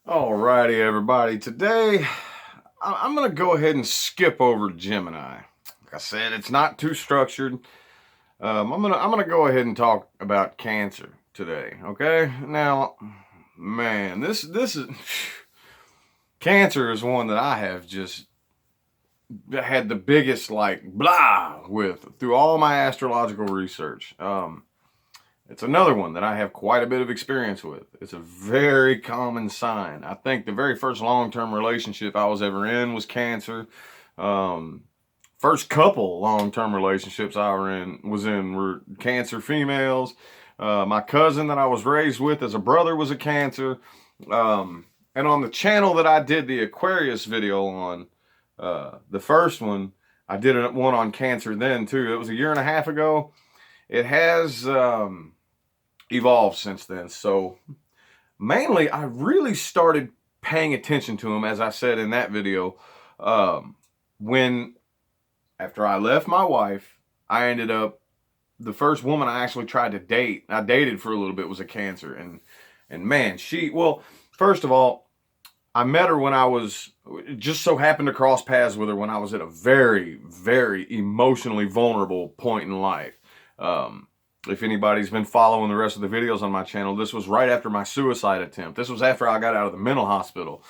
Alrighty, everybody. Today, I'm going to go ahead and skip over Gemini. Like I said, it's not too structured. I'm gonna go ahead and talk about cancer today. Okay. Now, man, this is cancer is one that I have just had the biggest like blah with through all my astrological research. It's another one that I have quite a bit of experience with. It's a very common sign. I think the very first long-term relationship I was ever in was cancer. Um, First couple long-term relationships I were cancer females. My cousin that I was raised with as a brother was a cancer. And on the channel that I did the Aquarius video on, the first one, I did one on cancer then too. It was a year and a half ago. It has evolved since then. So mainly, I really started paying attention to him, as I said in that video, when after I left my wife, I ended up the first woman I actually tried to date. I dated for a little bit was a cancer, and man, first of all, I met her when I was just so happened to cross paths with her when I was at a very, very emotionally vulnerable point in life. If anybody's been following the rest of the videos on my channel, this was right after my suicide attempt. This was after I got out of the mental hospital.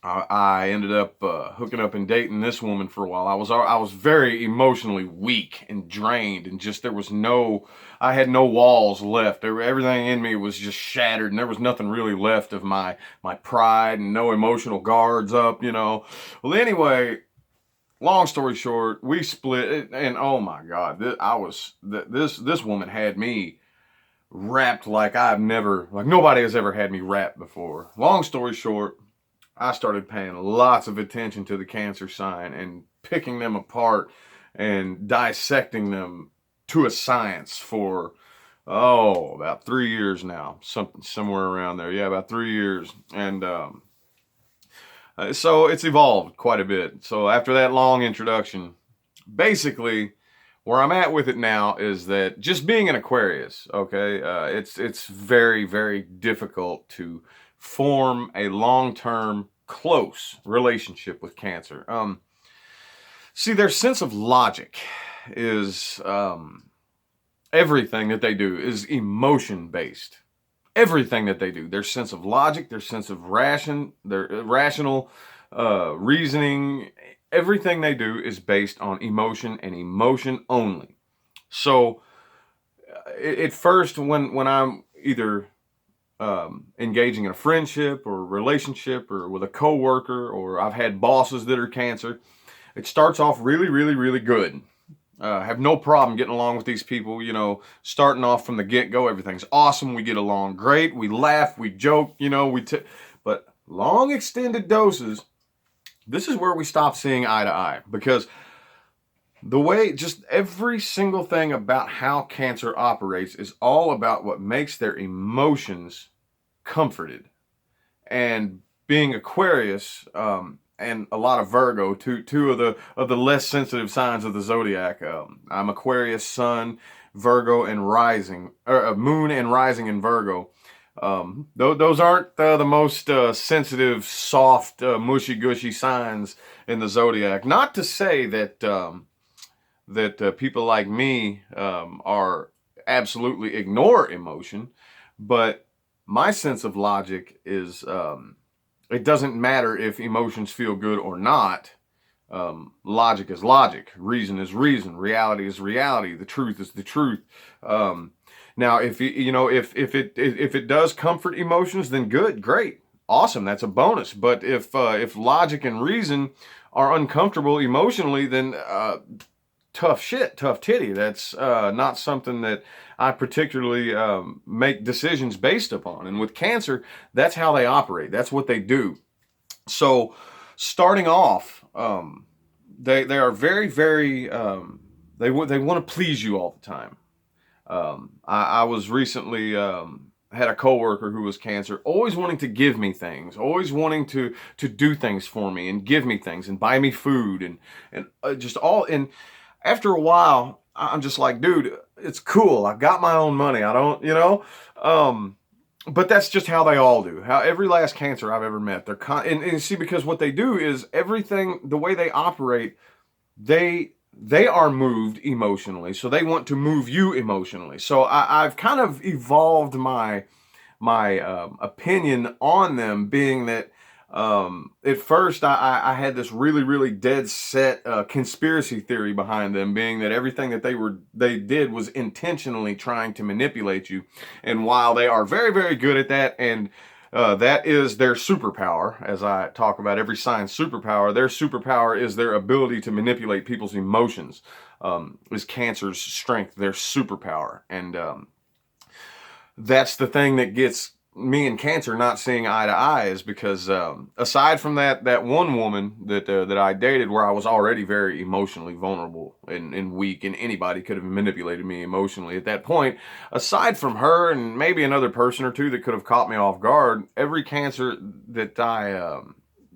I ended up hooking up and dating this woman for a while. I was very emotionally weak and drained, and just I had no walls left. Everything in me was just shattered, and there was nothing really left of my pride, and no emotional guards up. Well, anyway, long story short, we split, and oh my God, this woman had me wrapped like nobody has ever had me wrapped before. Long story short, I started paying lots of attention to the cancer sign and picking them apart and dissecting them to a science for about 3 years now, somewhere around there. Yeah, about 3 years, and so it's evolved quite a bit. So after that long introduction, basically where I'm at with it now is that just being an Aquarius, okay, it's very, very difficult to form a long-term close relationship with Cancer. See, their sense of logic is everything that they do is emotion based. Everything that they do, their sense of logic, their sense of their rational reasoning, everything they do is based on emotion and emotion only. So at first, when I'm either engaging in a friendship or a relationship or with a coworker, or I've had bosses that are cancer, it starts off really, really, really good. Have no problem getting along with these people, starting off from the get-go, everything's awesome, we get along great, we laugh, we joke, but long extended doses, this is where we stop seeing eye to eye, because the way just every single thing about how cancer operates is all about what makes their emotions comforted. And being Aquarius, and a lot of Virgo, two of the less sensitive signs of the zodiac. I'm Aquarius, Sun, Virgo, and rising, or Moon and rising in Virgo. Those aren't the most sensitive, soft, mushy gushy signs in the zodiac. Not to say that people like me are absolutely ignore emotion, but my sense of logic is it doesn't matter if emotions feel good or not. Logic is logic, reason is reason, reality is reality, the truth is the truth. Now, if it does comfort emotions, then good, great, awesome, that's a bonus. But if logic and reason are uncomfortable emotionally, then tough shit, tough titty. That's not something that I particularly make decisions based upon. And with cancer, that's how they operate. That's what they do. So starting off, they are very, very, they want to please you all the time. I was recently had a coworker who was cancer, always wanting to give me things, always wanting to do things for me and give me things and buy me food and just all. And after a while, I'm just like, dude, it's cool. I've got my own money. I don't, but that's just how they all do. How every last cancer I've ever met, and see, because what they do is everything, the way they operate, they are moved emotionally, so they want to move you emotionally. So I've kind of evolved my opinion on them, being that at first I had this really dead set conspiracy theory behind them, being that everything that they did was intentionally trying to manipulate you. And while they are very good at that, and that is their superpower, as I talk about every science superpower, their superpower is their ability to manipulate people's emotions. Is cancer's strength, their superpower. And that's the thing that gets me and cancer not seeing eye to eye, is because aside from that one woman that I dated, where I was already very emotionally vulnerable and weak, and anybody could have manipulated me emotionally at that point, aside from her and maybe another person or two that could have caught me off guard, every cancer that I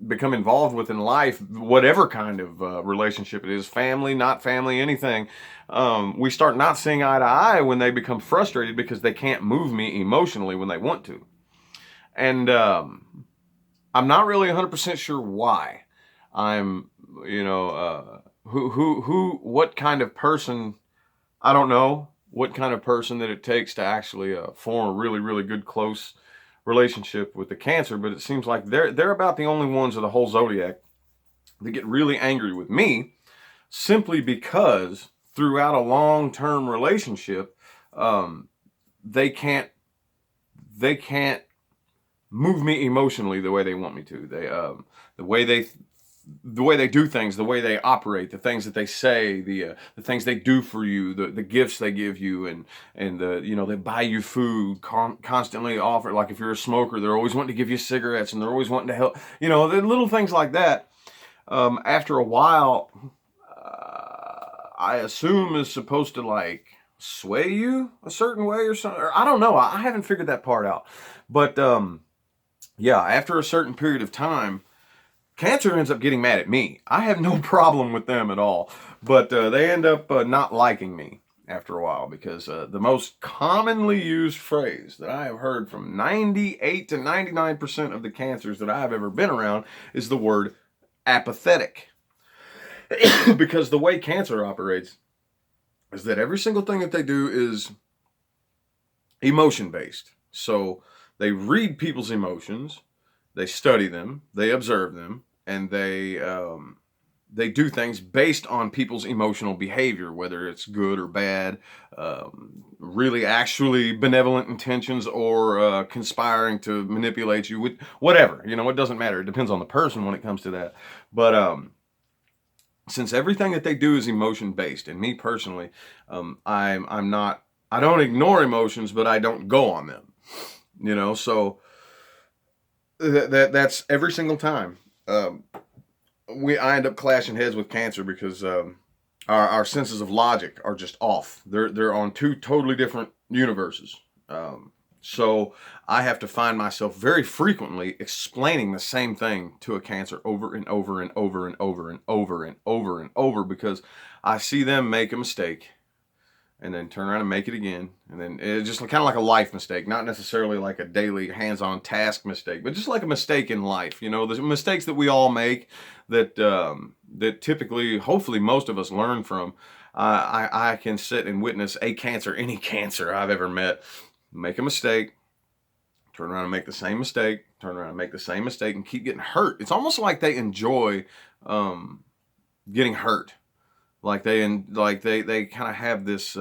become involved with in life, whatever kind of relationship it is, family, not family, anything, we start not seeing eye to eye when they become frustrated because they can't move me emotionally when they want to. And I'm not really 100% sure why. I'm, what kind of person, I don't know what kind of person that it takes to actually form a really good close relationship with the cancer, but it seems like they're about the only ones of the whole zodiac that get really angry with me, simply because throughout a long-term relationship, they can't move me emotionally the way they want me to. The way they do things, the way they operate, the things that they say, the things they do for you, the gifts they give you, and they buy you food, constantly offer. Like if you're a smoker, they're always wanting to give you cigarettes, and they're always wanting to help. The little things like that. After a while, I assume is supposed to like sway you a certain way or something. Or I don't know. I haven't figured that part out, but yeah, after a certain period of time, cancer ends up getting mad at me. I have no problem with them at all, but they end up not liking me after a while, because the most commonly used phrase that I have heard from 98 to 99% of the cancers that I've ever been around is the word apathetic. Because the way cancer operates is that every single thing that they do is emotion based. So they read people's emotions, they study them, they observe them, and they do things based on people's emotional behavior, whether it's good or bad, really actually benevolent intentions, or conspiring to manipulate you with whatever. It doesn't matter. It depends on the person when it comes to that. But since everything that they do is emotion based, and me personally, I'm not. I don't ignore emotions, but I don't go on them. So that's every single time. I end up clashing heads with cancer because our senses of logic are just off. They're on two totally different universes. So I have to find myself very frequently explaining the same thing to a cancer over and over and over and over and over and over and over, because I see them make a mistake and then turn around and make it again. And then it's just kind of like a life mistake, not necessarily like a daily hands-on task mistake, but just like a mistake in life. The mistakes that we all make that that typically, hopefully most of us learn from. I can sit and witness any cancer I've ever met, make a mistake, turn around and make the same mistake, turn around and make the same mistake, and keep getting hurt. It's almost like they enjoy getting hurt. Like they kind of have this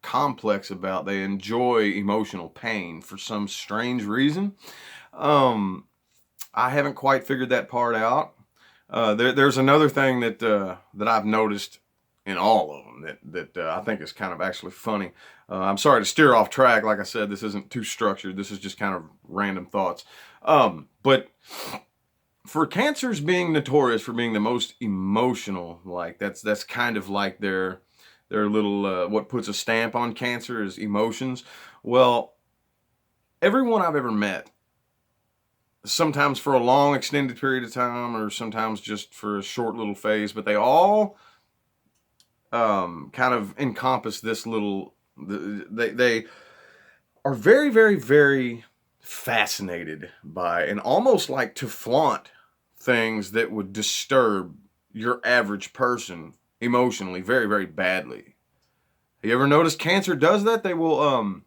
complex about, they enjoy emotional pain for some strange reason. I haven't quite figured that part out. There's another thing that I've noticed in all of them that I think is kind of actually funny. I'm sorry to steer off track. Like I said, this isn't too structured. This is just kind of random thoughts. But for cancers being notorious for being the most emotional, like that's kind of like their little what puts a stamp on cancer is emotions. Well, everyone I've ever met, sometimes for a long extended period of time, or sometimes just for a short little phase, but they all kind of encompass this little. They are very fascinated by and almost like to flaunt things that would disturb your average person emotionally very, very badly. You ever notice Cancer does that? They will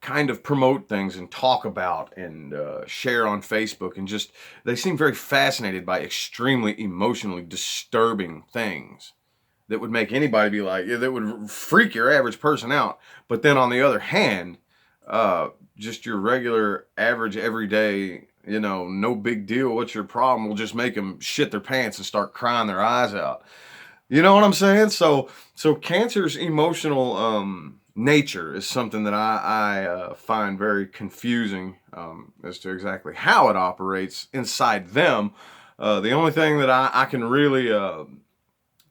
kind of promote things and talk about and share on Facebook, and just they seem very fascinated by extremely emotionally disturbing things that would make anybody be like, yeah, that would freak your average person out. But then on the other hand, just your regular average everyday, no big deal, what's your problem, will just make them shit their pants and start crying their eyes out. You know what I'm saying? So Cancer's emotional nature is something that I find very confusing as to exactly how it operates inside them. The only thing that I can really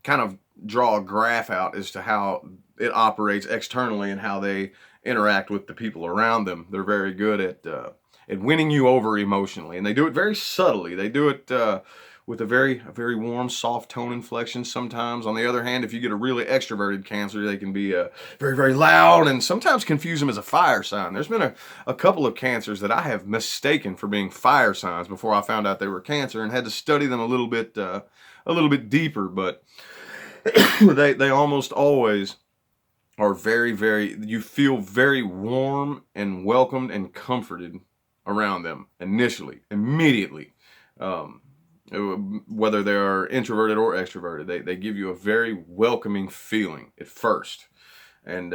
kind of draw a graph out as to how it operates externally and how they interact with the people around them. They're very good at winning you over emotionally, and they do it very subtly. They do it with a very warm, soft tone inflection sometimes. On the other hand, if you get a really extroverted Cancer, they can be very, very loud and sometimes confuse them as a fire sign. There's been a couple of Cancers that I have mistaken for being fire signs before I found out they were Cancer, and had to study them a little bit deeper. But they almost always are very, very, you feel very warm and welcomed and comforted around them initially, immediately. Whether they are introverted or extroverted, they give you a very welcoming feeling at first. And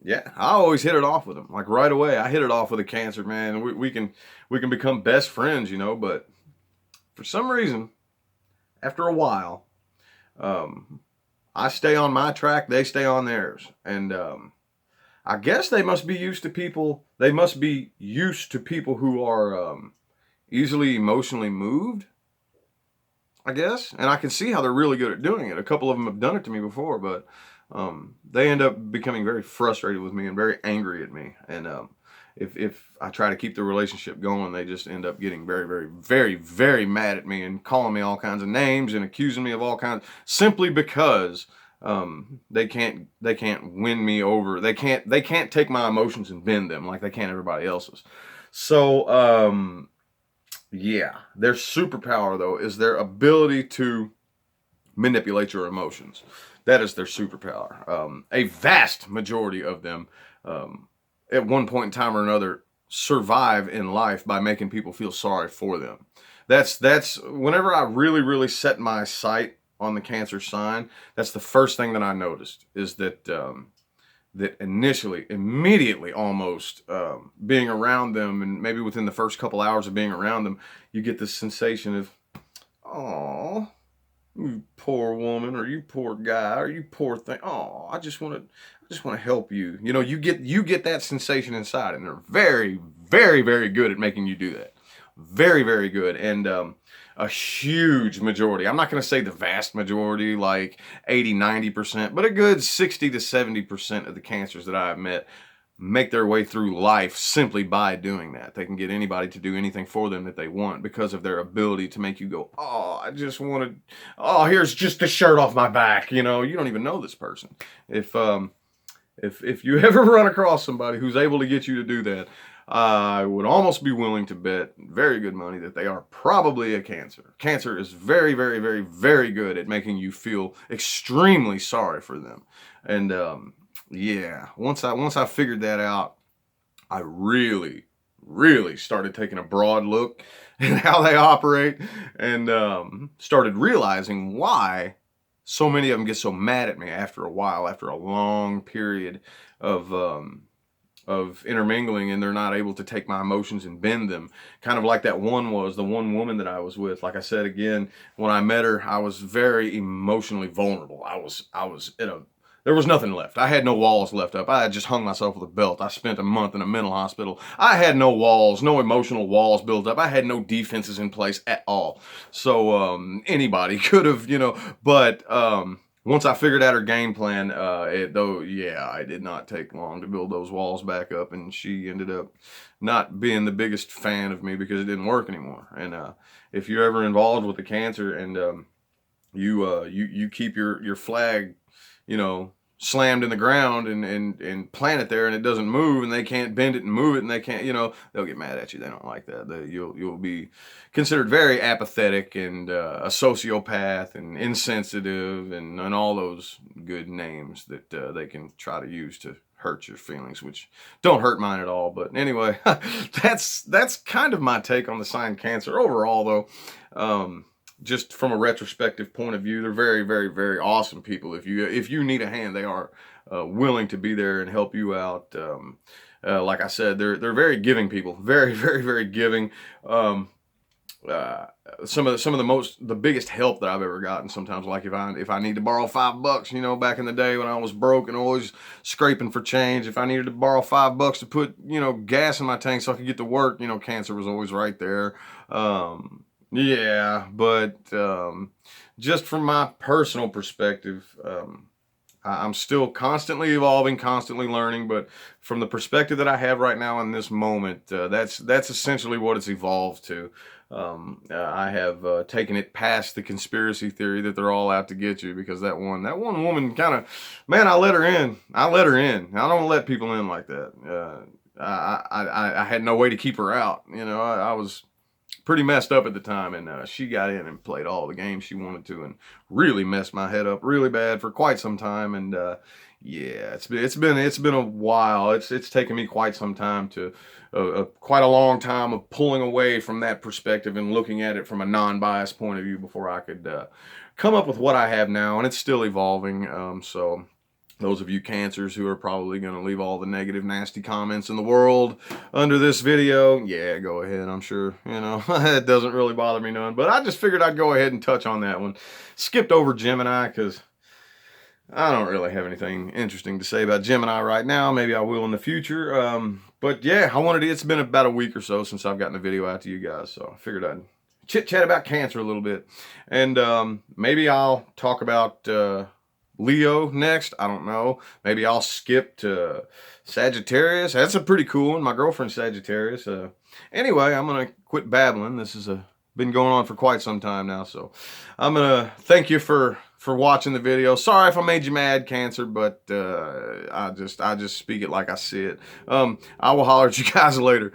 yeah, I always hit it off with them. Like right away, I hit it off with a Cancer, man. We can become best friends, but for some reason, after a while, I stay on my track, they stay on theirs. And I guess they must be used to people. They must be used to people who are easily emotionally moved, I guess. And I can see how they're really good at doing it. A couple of them have done it to me before, but they end up becoming very frustrated with me and very angry at me. And if I try to keep the relationship going, they just end up getting very, very, very, very mad at me and calling me all kinds of names and accusing me of all kinds, simply because they can't win me over. They can't take my emotions and bend them like they can everybody else's. So yeah, their superpower though is their ability to manipulate your emotions. That is their superpower. A vast majority of them, at one point in time or another, survive in life by making people feel sorry for them. That's whenever I really, really set my sight on the Cancer sign, that's the first thing that I noticed, is that that initially, immediately almost, being around them, and maybe within the first couple hours of being around them, you get this sensation of, oh, you poor woman, or you poor guy, or you poor thing. Oh, I just want to help you. You get that sensation inside, and they're very, very, very good at making you do that. Very, very good. And a huge majority, I'm not going to say the vast majority, like 80-90%, but a good 60 to 70% of the Cancers that I've met make their way through life simply by doing that. They can get anybody to do anything for them that they want because of their ability to make you go, oh, I just wanted, oh, here's just the shirt off my back. You don't even know this person. If you ever run across somebody who's able to get you to do that, I would almost be willing to bet very good money that they are probably a Cancer. Cancer is very, very, very, very good at making you feel extremely sorry for them. And yeah, once I figured that out, I really, really started taking a broad look at how they operate, and started realizing why so many of them get so mad at me after a while, after a long period of intermingling, and they're not able to take my emotions and bend them. Kind of like that one was the one woman that I was with. Like I said, again, when I met her, I was very emotionally vulnerable. I was there was nothing left. I had no walls left up. I had just hung myself with a belt. I spent a month in a mental hospital. I had no walls, no emotional walls built up. I had no defenses in place at all. So anybody could have, but once I figured out her game plan, it did not take long to build those walls back up, and she ended up not being the biggest fan of me because it didn't work anymore. And if you're ever involved with a Cancer, and you keep your flag, slammed in the ground and plant it there and it doesn't move and they can't bend it and move it and they can't, they'll get mad at you. They don't like that. You'll be considered very apathetic and a sociopath and insensitive and all those good names that they can try to use to hurt your feelings, which don't hurt mine at all. But anyway, that's kind of my take on the sign Cancer. Overall, though, just from a retrospective point of view, they're very, very, very awesome people. If you need a hand, they are willing to be there and help you out. Like I said, they're very giving people. Very, very, very giving. Some of the biggest help that I've ever gotten. Sometimes, like if I need to borrow $5, back in the day when I was broke and always scraping for change, if I needed to borrow $5 to put gas in my tank so I could get to work, Cancer was always right there. Yeah, but just from my personal perspective, I'm still constantly evolving, constantly learning, but from the perspective that I have right now in this moment, that's essentially what it's evolved to. I have taken it past the conspiracy theory that they're all out to get you, because that one woman kind of, man, I let her in. I don't let people in like that. I had no way to keep her out. I was pretty messed up at the time, and she got in and played all the games she wanted to and really messed my head up really bad for quite some time. And yeah, it's been a while. It's taken me quite some time to quite a long time of pulling away from that perspective and looking at it from a non-biased point of view before I could come up with what I have now, and it's still evolving. So those of you Cancers who are probably going to leave all the negative, nasty comments in the world under this video, yeah, go ahead. I'm sure, it doesn't really bother me none. But I just figured I'd go ahead and touch on that one. Skipped over Gemini because I don't really have anything interesting to say about Gemini right now. Maybe I will in the future. But yeah, it's been about a week or so since I've gotten a video out to you guys. So I figured I'd chit-chat about Cancer a little bit. And maybe I'll talk about Leo next. I don't know. Maybe I'll skip to Sagittarius. That's a pretty cool one. My girlfriend's Sagittarius. Anyway, I'm going to quit babbling. This has been going on for quite some time now. So I'm going to thank you for watching the video. Sorry if I made you mad, Cancer, but I just speak it like I see it. I will holler at you guys later.